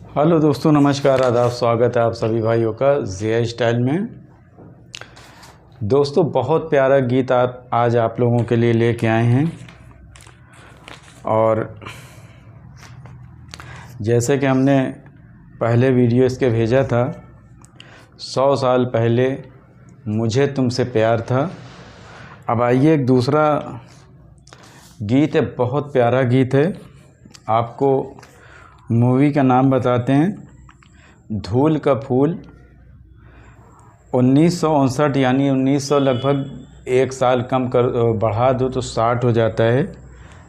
Hello दोस्तों, नमस्कार, आदाब। स्वागत है आप सभी भाइयों का ज़िया स्टाइल में। दोस्तों, बहुत प्यारा गीत आज आप लोगों के लिए लेके आए हैं। और जैसे कि हमने पहले वीडियो इसके भेजा था, 100 साल पहले मुझे तुमसे प्यार था। अब आइए एक दूसरा गीत है, बहुत प्यारा गीत है। आपको मूवी का नाम बताते हैं, धूल का फूल। 1959 यानी 1900, लगभग एक साल कम कर बढ़ा दो तो 60 हो जाता है।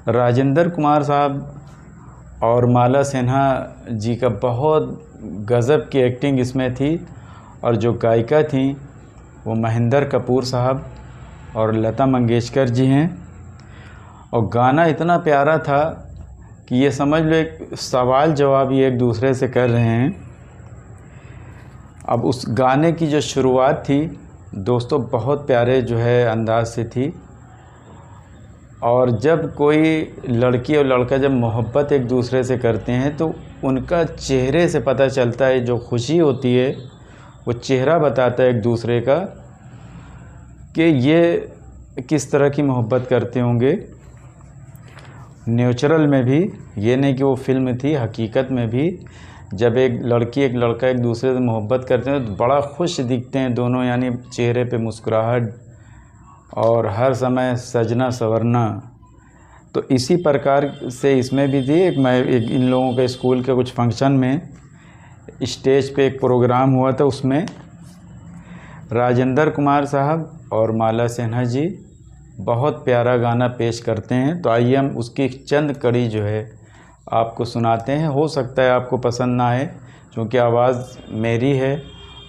राजेंद्र कुमार साहब और माला सिन्हा जी का बहुत गज़ब की एक्टिंग इसमें थी। और जो गायिका थी वो महेंद्र कपूर साहब और लता मंगेशकर जी हैं। और गाना इतना प्यारा था कि ये समझ लो एक सवाल जवाब ये एक दूसरे से कर रहे हैं। अब उस गाने की जो शुरुआत थी दोस्तों, बहुत प्यारे जो है अंदाज से थी। और जब कोई लड़की और लड़का जब मोहब्बत एक दूसरे से करते हैं तो उनका चेहरे से पता चलता है, जो खुशी होती है वो चेहरा बताता है एक दूसरे का कि ये किस तरह की मोहब्बत करते होंगे। नेचुरल में भी, ये नहीं कि वो फिल्म थी, हकीकत में भी जब एक लड़की एक लड़का एक दूसरे से मोहब्बत करते हैं तो बड़ा खुश दिखते हैं दोनों, यानी चेहरे पे मुस्कुराहट और हर समय सजना संवरना। तो इसी प्रकार से इसमें भी थी। एक इन लोगों के स्कूल के कुछ फंक्शन में स्टेज पे एक प्रोग्राम हुआ था, उसमें राजेंद्र कुमार साहब और माला सिन्हा जी बहुत प्यारा गाना पेश करते हैं। तो आइए हम उसकी चंद कड़ी जो है आपको सुनाते हैं। हो सकता है आपको पसंद ना आए क्योंकि आवाज़ मेरी है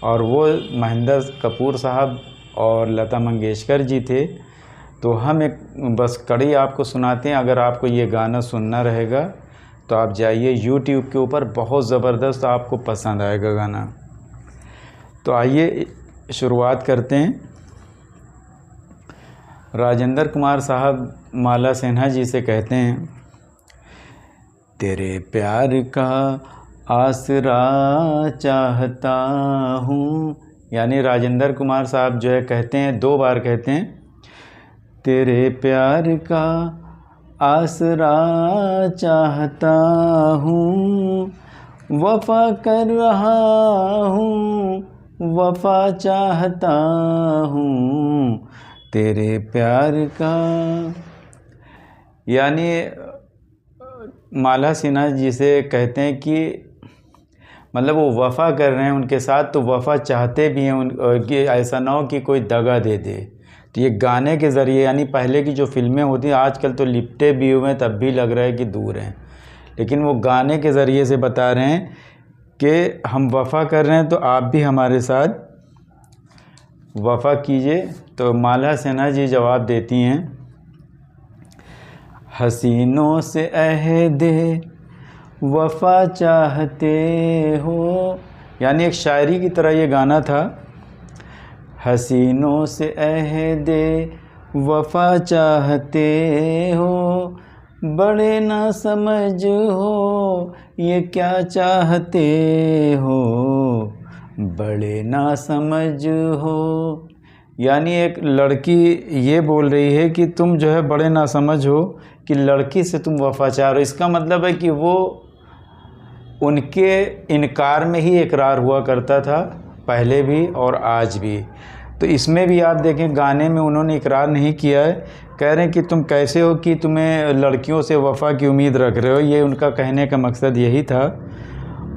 और वो महेंद्र कपूर साहब और लता मंगेशकर जी थे। तो हम एक बस कड़ी आपको सुनाते हैं। अगर आपको ये गाना सुनना रहेगा तो आप जाइए यूट्यूब के ऊपर, बहुत ज़बरदस्त आपको पसंद आएगा गाना। तो आइए शुरुआत करते हैं। राजेंद्र कुमार साहब माला सिन्हा जी से कहते हैं, तेरे प्यार का आसरा चाहता हूँ। यानी राजेंद्र कुमार साहब जो है कहते हैं, 2 बार कहते हैं, तेरे प्यार का आसरा चाहता हूँ, वफ़ा कर रहा हूँ, वफ़ा चाहता हूँ, तेरे प्यार का। यानी माला सिन्हा जी से कहते हैं कि मतलब वो वफ़ा कर रहे हैं उनके साथ, तो वफ़ा चाहते भी हैं कि ऐसा ना हो कि कोई दगा दे दे। तो ये गाने के ज़रिए, यानी पहले की जो फिल्में होती हैं, आजकल तो लिपटे भी हुए हैं तब भी लग रहा है कि दूर हैं, लेकिन वो गाने के ज़रिए से बता रहे हैं कि हम वफ़ा कर रहे हैं तो आप भी हमारे साथ वफ़ा कीजिए। तो माला सिन्हा जी जवाब देती हैं, हसीनों से अहदे वफ़ा चाहते हो। यानी एक शायरी की तरह ये गाना था, हसीनों से अहदे वफ़ा चाहते हो, बड़े ना समझ हो ये क्या चाहते हो, बड़े ना समझ हो। यानी एक लड़की ये बोल रही है कि तुम जो है बड़े ना समझ हो कि लड़की से तुम वफ़ा चाह रहे हो। इसका मतलब है कि वो उनके इनकार में ही इकरार हुआ करता था, पहले भी और आज भी। तो इसमें भी आप देखें, गाने में उन्होंने इकरार नहीं किया है, कह रहे हैं कि तुम कैसे हो कि तुम्हें लड़कियों से वफ़ा की उम्मीद रख रहे हो। ये उनका कहने का मकसद यही था।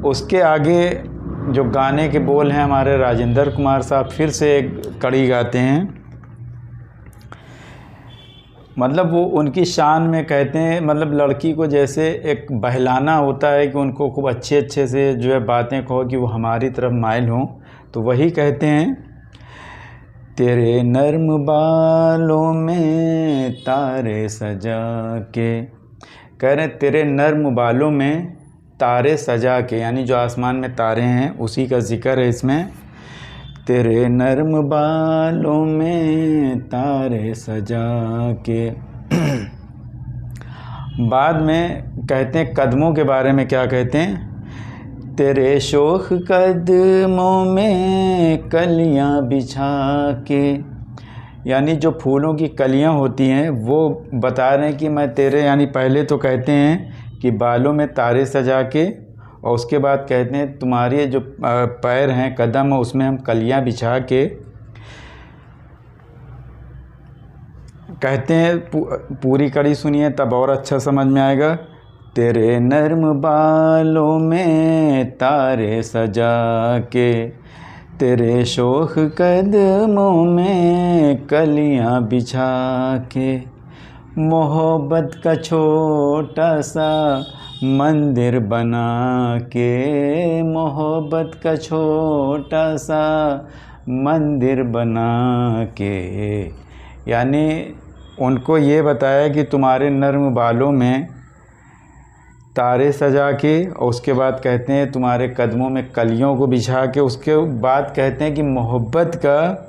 उसके आगे जो गाने के बोल हैं, हमारे राजेंद्र कुमार साहब फिर से एक कड़ी गाते हैं। मतलब वो उनकी शान में कहते हैं, मतलब लड़की को जैसे एक बहलाना होता है कि उनको खूब अच्छे अच्छे से जो है बातें कहो कि वो हमारी तरफ माइल हों। तो वही कहते हैं, तेरे नर्म बालों में तारे सजा के। कह रहे हैं तेरे नर्म बालों में तारे सजा के, यानी जो आसमान में तारे हैं उसी का जिक्र है इसमें। तेरे नर्म बालों में तारे सजा के। बाद में कहते हैं कदमों के बारे में क्या कहते हैं, तेरे शोख कदमों में कलियां बिछा के, यानी जो फूलों की कलियां होती हैं वो बता रहे हैं कि मैं तेरे, यानी पहले तो कहते हैं कि बालों में तारे सजा के, और उसके बाद कहते हैं तुम्हारे जो पैर हैं, कदम है, उसमें हम कलियां बिछा के, कहते हैं पूरी कड़ी सुनिए तब और अच्छा समझ में आएगा। तेरे नर्म बालों में तारे सजा के, तेरे शोख कदमों में कलियां बिछा के, मोहब्बत का छोटा सा मंदिर बना के, मोहब्बत का छोटा सा मंदिर बना के, यानी उनको ये बताया कि तुम्हारे नर्म बालों में तारे सजा के, और उसके बाद कहते हैं तुम्हारे कदमों में कलियों को बिछा के, उसके बाद कहते हैं कि मोहब्बत का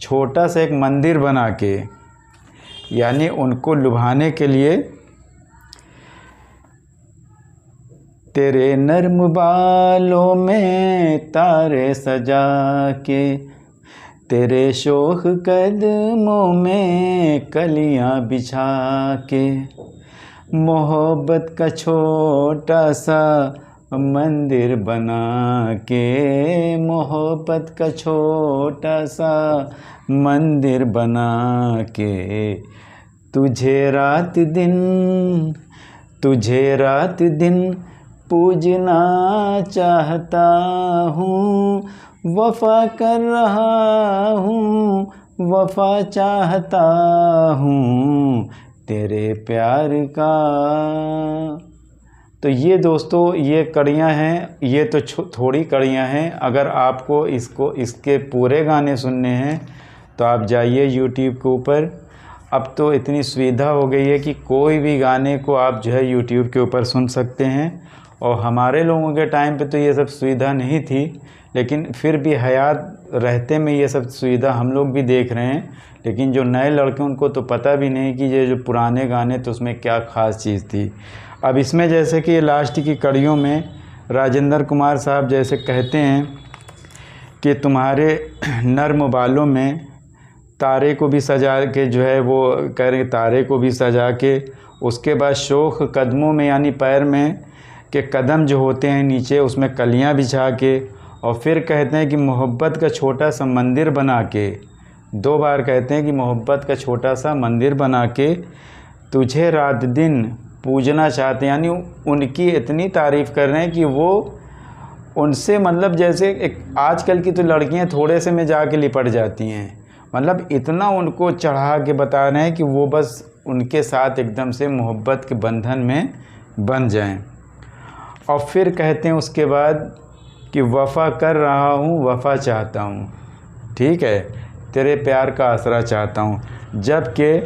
छोटा सा एक मंदिर बना के, यानी उनको लुभाने के लिए तेरे नर्म बालों में तारे सजा के, तेरे शोख कदमों में कलियां बिछा के, मोहब्बत का छोटा सा मंदिर बना के, मोहब्बत का छोटा सा मंदिर बना के, तुझे रात दिन पूजना चाहता हूँ, वफ़ा कर रहा हूँ, वफ़ा चाहता हूँ तेरे प्यार का। तो ये दोस्तों ये कड़ियाँ हैं, ये तो थोड़ी कड़ियाँ हैं। अगर आपको इसके पूरे गाने सुनने हैं तो आप जाइए यूट्यूब के ऊपर। अब तो इतनी सुविधा हो गई है कि कोई भी गाने को आप जो है यूट्यूब के ऊपर सुन सकते हैं, और हमारे लोगों के टाइम पे तो ये सब सुविधा नहीं थी, लेकिन फिर भी हयात रहते में ये सब सुविधा हम लोग भी देख रहे हैं। लेकिन जो नए लड़के उनको तो पता भी नहीं कि ये जो पुराने गाने तो उसमें क्या ख़ास चीज़ थी। अब इसमें जैसे कि ये लास्ट की कड़ियों में राजेंद्र कुमार साहब जैसे कहते हैं कि तुम्हारे नर्म बालों में तारे को भी सजा के, जो है वो कह रहे तारे को भी सजा के, उसके बाद शोख कदमों में यानी पैर में के कदम जो होते हैं नीचे उसमें कलियां बिछा के, और फिर कहते हैं कि मोहब्बत का छोटा सा मंदिर बना के, 2 बार कहते हैं कि मोहब्बत का छोटा सा मंदिर बना के तुझे रात दिन पूजना चाहते हैं। यानी उनकी इतनी तारीफ़ कर रहे हैं कि वो उनसे मतलब जैसे एक आजकल की तो लड़कियां थोड़े से में जाके लिपट जाती हैं, मतलब इतना उनको चढ़ा के बता रहे हैं कि वो बस उनके साथ एकदम से मोहब्बत के बंधन में बन जाएं। और फिर कहते हैं उसके बाद कि वफ़ा कर रहा हूँ, वफ़ा चाहता हूँ, ठीक है, तेरे प्यार का आसरा चाहता हूँ। जबकि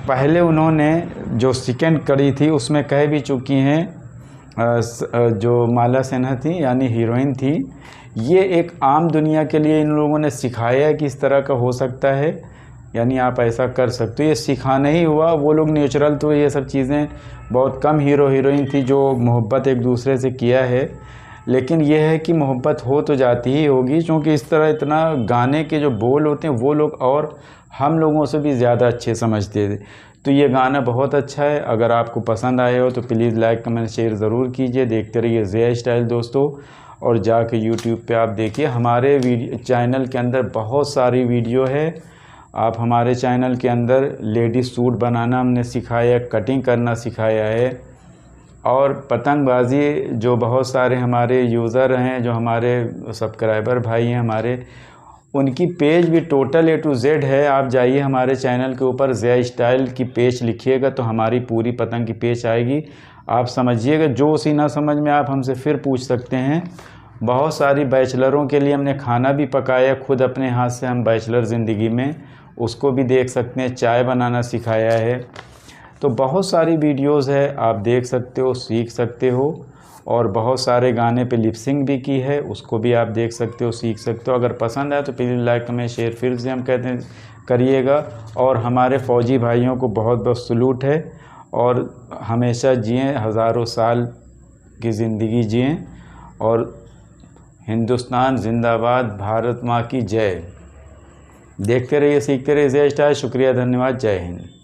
पहले उन्होंने जो सेकंड कड़ी थी उसमें कह भी चुकी हैं, जो माला सिन्हा थी यानी हीरोइन थी, ये एक आम दुनिया के लिए इन लोगों ने सिखाया है कि इस तरह का हो सकता है, यानी आप ऐसा कर सकते हो। ये सिखाना ही हुआ, वो लोग नेचुरल तो ये सब चीज़ें बहुत कम हीरो हीरोइन थी जो मोहब्बत एक दूसरे से किया है, लेकिन यह है कि मोहब्बत हो तो जाती ही होगी, क्योंकि इस तरह इतना गाने के जो बोल होते हैं वो लोग और हम लोगों से भी ज़्यादा अच्छे समझते थे। तो ये गाना बहुत अच्छा है। अगर आपको पसंद आया हो तो प्लीज़ लाइक कमेंट शेयर ज़रूर कीजिए। देखते रहिए ज़िया स्टाइल दोस्तों, और जाके यूट्यूब पे आप देखिए। हमारे चैनल के अंदर बहुत सारी वीडियो है। आप हमारे चैनल के अंदर लेडीज़ सूट बनाना हमने सिखाया, कटिंग करना सिखाया है, और पतंगबाजी जो बहुत सारे हमारे यूज़र हैं, जो हमारे सब्सक्राइबर भाई हैं हमारे, उनकी पेज भी टोटल A to Z है। आप जाइए हमारे चैनल के ऊपर ज़िया स्टाइल की पेज लिखिएगा तो हमारी पूरी पतंग की पेज आएगी। आप समझिएगा, जो उसी ना समझ में आप हमसे फिर पूछ सकते हैं। बहुत सारी बैचलरों के लिए हमने खाना भी पकाया खुद अपने हाथ से, हम बैचलर ज़िंदगी में, उसको भी देख सकते हैं। चाय बनाना सिखाया है। तो बहुत सारी वीडियोस है, आप देख सकते हो, सीख सकते हो। और बहुत सारे गाने पे लिपसिंग भी की है, उसको भी आप देख सकते हो, सीख सकते हो। अगर पसंद आए तो प्लीज़ लाइक कमेंट शेयर फिर से हम कहते हैं करिएगा। और हमारे फ़ौजी भाइयों को बहुत बहुत सलूट है, और हमेशा जिएं, हज़ारों साल की ज़िंदगी जिएं। और हिंदुस्तान जिंदाबाद, भारत माँ की जय। देखते रहिए, सीखते रहिए जय स्टार। शुक्रिया, धन्यवाद, जय हिंद।